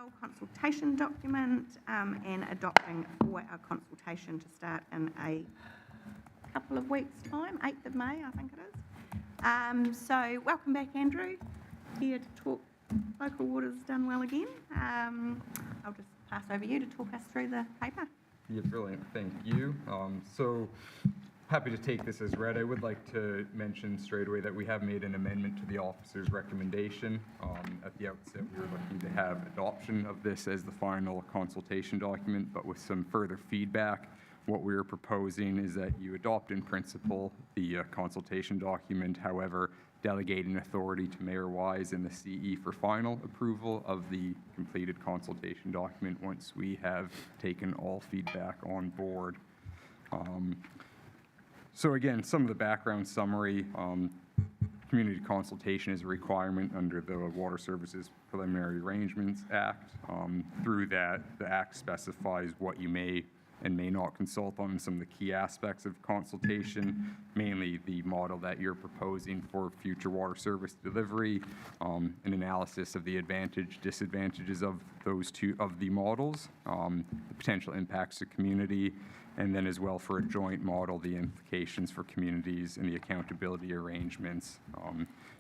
our consultation document and adopting for our consultation to start in a couple of weeks' time, 8th of May, I think it is. So welcome back, Andrew, here to talk local water's done well again. I'll just pass over you to talk us through the paper. Yeah, brilliant. Thank you. So happy to take this as read. I would like to mention straight away that we have made an amendment to the officer's recommendation. At the outset, we were looking to have adoption of this as the final consultation document, but with some further feedback, what we are proposing is that you adopt in principle the consultation document, however, delegating authority to Mayor Wise and the CE for final approval of the completed consultation document once we have taken all feedback on board. So again, some of the background summary. Community consultation is a requirement under the Water Services Preliminary Arrangements Act. Through that, the Act specifies what you may and may not consult on some of the key aspects of consultation, mainly the model that you're proposing for future water service delivery, an analysis of the disadvantages of those two of the models, the potential impacts to community, and then as well for a joint model, the implications for communities and the accountability arrangements.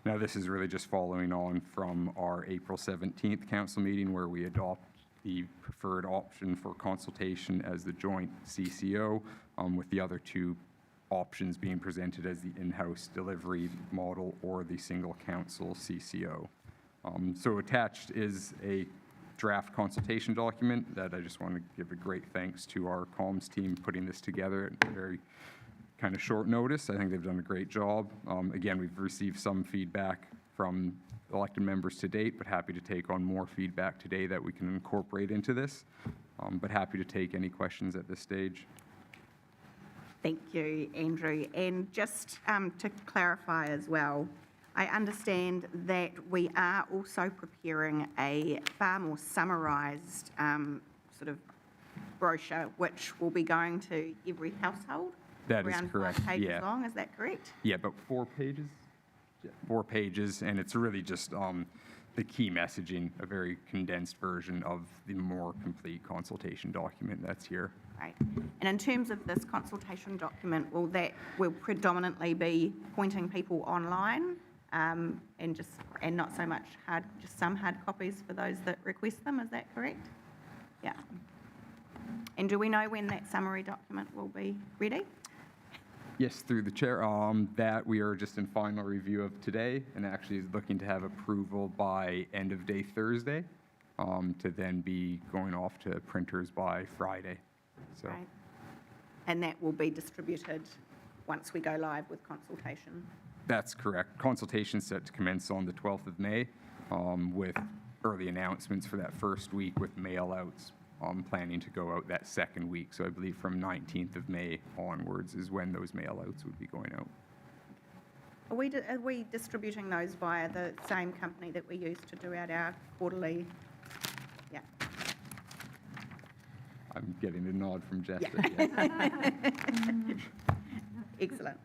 Now this is really just following on from our April 17th council meeting where we adopt the preferred option for consultation as the joint CCO, with the other two options being presented as the in-house delivery model or the single council CCO. So attached is a draft consultation document that I just want to give a great thanks to our comms team putting this together at very kind of short notice. I think they've done a great job. Again, we've received some feedback from elected members to date, but happy to take on more feedback today that we can incorporate into this. But happy to take any questions at this stage. Thank you, Andrew. And just to clarify as well, I understand that we are also preparing a far more summarised sort of brochure, which will be going to every household. That is around correct. 5 pages Yeah. long. Is that correct? Yeah, about 4 pages. Yeah, 4 pages, and it's really just the key messaging, a very condensed version of the more complete consultation document that's here. Right. And in terms of this consultation document, will predominantly be pointing people online and not so much just some hard copies for those that request them. Is that correct? Yeah. And do we know when that summary document will be ready? Yes, through the chair. That we are just in final review of today, and actually is looking to have approval by end of day Thursday, to then be going off to printers by Friday. So. Right. And that will be distributed once we go live with consultation. That's correct. Consultation set to commence on the 12th of May, with early announcements for that first week with mail outs. Planning to go out that second week. So I believe from 19th of May onwards is when those mail outs would be going out. Are we distributing those via the same company that we use to do out our quarterly? Yeah. I'm getting a nod from Jessica. Yeah. Yes. Excellent.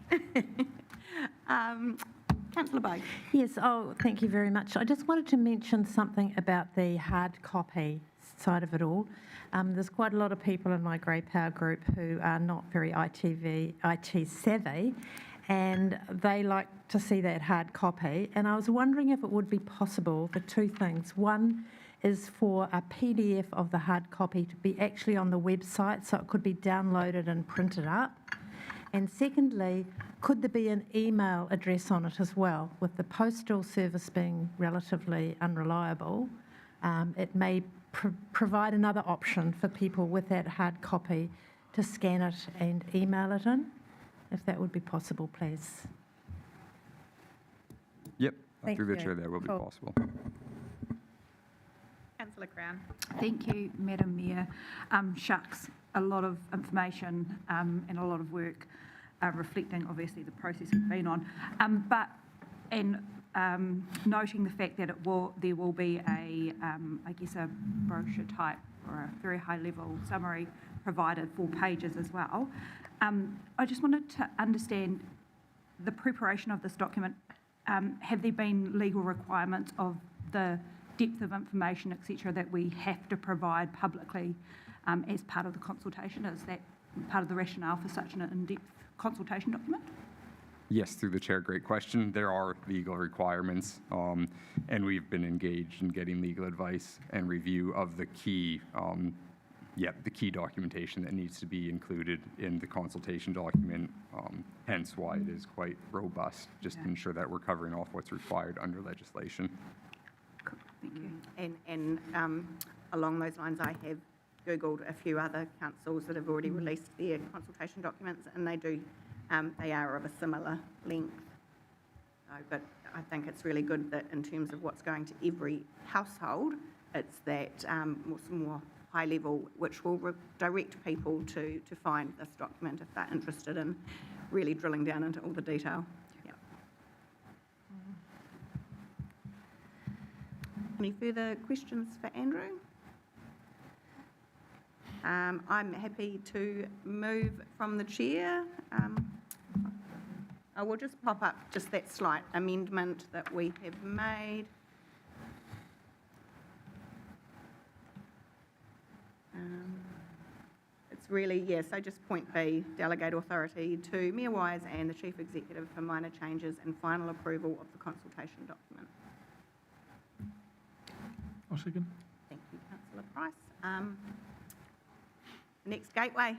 Councillor Bogue. Yes, thank you very much. I just wanted to mention something about the hard copy side of it all. There's quite a lot of people in my Grey Power group who are not very IT savvy, and they like to see that hard copy. And I was wondering if it would be possible for 2 things. One is for a PDF of the hard copy to be actually on the website so it could be downloaded and printed up. And secondly, could there be an email address on it as well? With the postal service being relatively unreliable, it may provide another option for people with that hard copy to scan it and email it in, if that would be possible, please. Yep, Thank through the you. chair that will be Cool. possible. Councillor Crown. Thank you, Madam Mayor. Shucks, a lot of information and a lot of work reflecting obviously the process we've been on, noting the fact that there will be a brochure type or a very high level summary provided, 4 pages as well. I just wanted to understand the preparation of this document. Have there been legal requirements of the depth of information, etc., that we have to provide publicly as part of the consultation? Is that part of the rationale for such an in-depth consultation document? Yes, through the chair, great question. There are legal requirements, and we've been engaged in getting legal advice and review of the key, the key documentation that needs to be included in the consultation document, hence why it is quite robust, just to ensure that we're covering off what's required under legislation. Cool. Thank you. And along those lines, I have Googled a few other councils that have already released their consultation documents, and they are of a similar length. But I think it's really good that in terms of what's going to every household, it's that more high level, which will direct people to find this document if they're interested in really drilling down into all the detail. Yeah. Any further questions for Andrew? I'm happy to move from the chair. I will just pop up just that slight amendment that we have made. It's really, so just point B, delegate authority to Mayor Wise and the Chief Executive for minor changes and final approval of the consultation document. I'll second. Thank you, Councillor Price. Next gateway.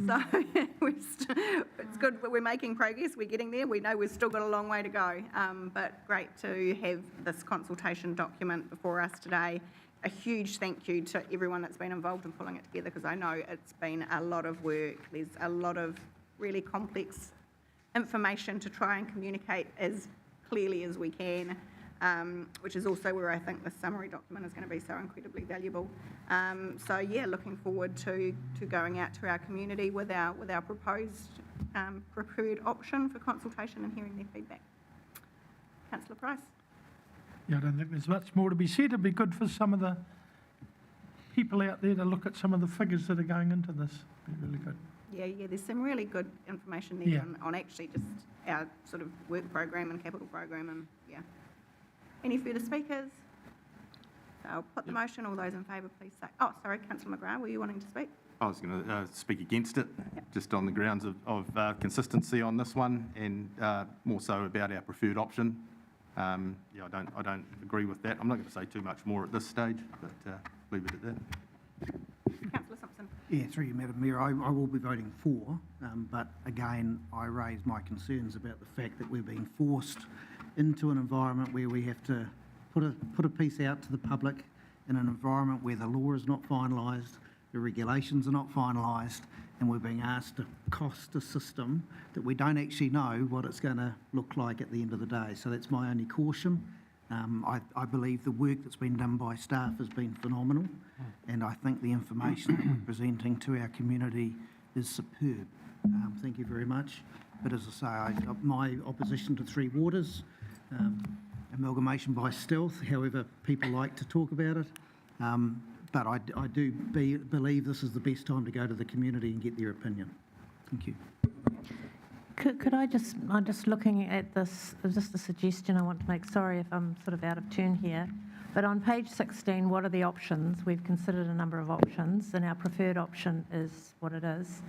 So it's good that we're making progress, we're getting there. We know we've still got a long way to go, but great to have this consultation document before us today. A huge thank you to everyone that's been involved in pulling it together, because I know it's been a lot of work. There's a lot of really complex information to try and communicate as clearly as we can, which is also where I think the summary document is going to be so incredibly valuable. Looking forward to going out to our community with our proposed preferred option for consultation and hearing their feedback. Councillor Price. Yeah, I don't think there's much more to be said. It'd be good for some of the people out there to look at some of the figures that are going into this. It'd be really good. Yeah, there's some really good information there on actually just our sort of work program and capital program, and Any further speakers? So I'll put the motion. All those in favour, please say. Oh, sorry, Councillor McGrath, were you wanting to speak? I was going to speak against it, just on the grounds of consistency on this one, and more so about our preferred option. I don't agree with that. I'm not going to say too much more at this stage, but leave it at that. Councillor Simpson. Yeah, through you, Madam Mayor, I will be voting for, but again, I raise my concerns about the fact that we're being forced into an environment where we have to put a piece out to the public in an environment where the law is not finalised, the regulations are not finalised, and we're being asked to cost a system that we don't actually know what it's going to look like at the end of the day. So that's my only caution. I believe the work that's been done by staff has been phenomenal, and I think the information that we're presenting to our community is superb. Thank you very much. But as I say, my opposition to Three Waters, amalgamation by stealth, however people like to talk about it, but I do believe this is the best time to go to the community and get their opinion. Thank you. Could I'm just looking at this, just a suggestion I want to make, sorry if I'm sort of out of tune here, but on page 16, what are the options? We've considered a number of options, and our preferred option is what it is.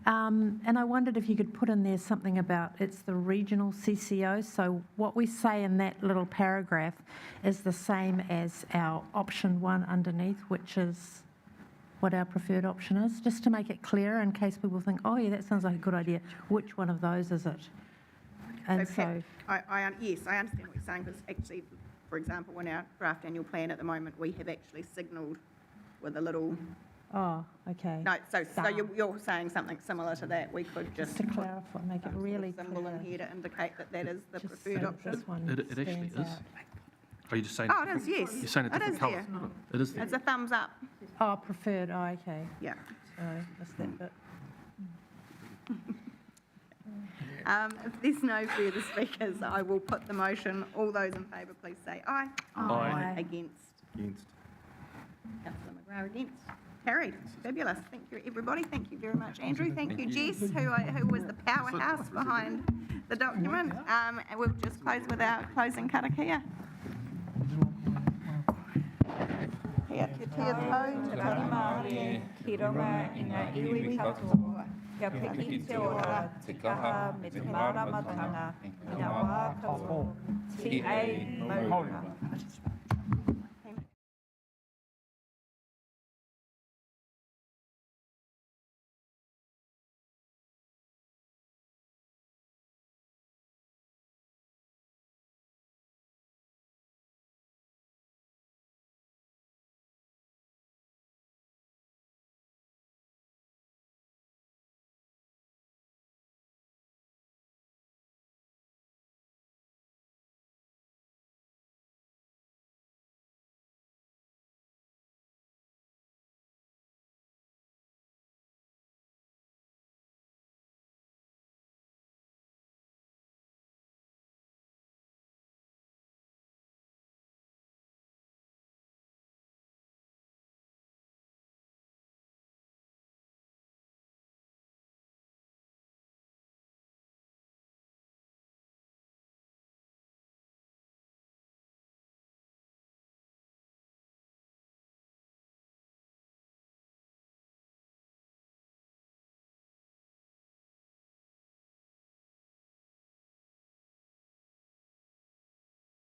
And I wondered if you could put in there something about it's the regional CCO, so what we say in that little paragraph is the same as our option 1 underneath, which is what our preferred option is, just to make it clear in case people think, oh yeah, that sounds like a good idea. Which one of those is it? And so, Yes, I understand what you're saying, because actually, for example, in our draft annual plan at the moment, we have actually signalled with a little. oh, okay. No, so you're saying something similar to that. We could just To clarify, make it really symbol in clear. here to indicate that is the Just preferred so option. this one It actually stands is. out. Are you just saying? Oh, it is, yes. You're saying a It different is colour. there. It is there. It's a thumbs up. Oh, preferred, oh, okay. Yeah. Sorry, missed that bit. If there's no further speakers, I will put the motion. All those in favour, please say aye. Aye. Against. Against. Councillor McGrath against. Carried. Fabulous. Thank you, everybody. Thank you very much, Andrew. Thank you, Jess, who was the powerhouse behind the document. And we'll just close with our closing karakia. Kia tau, Te Maori, ki runga i ngā iwi katoa. Kia piki te ora, te kaha me te māramatanga, i ngā wā katoa. Ti ei maurika.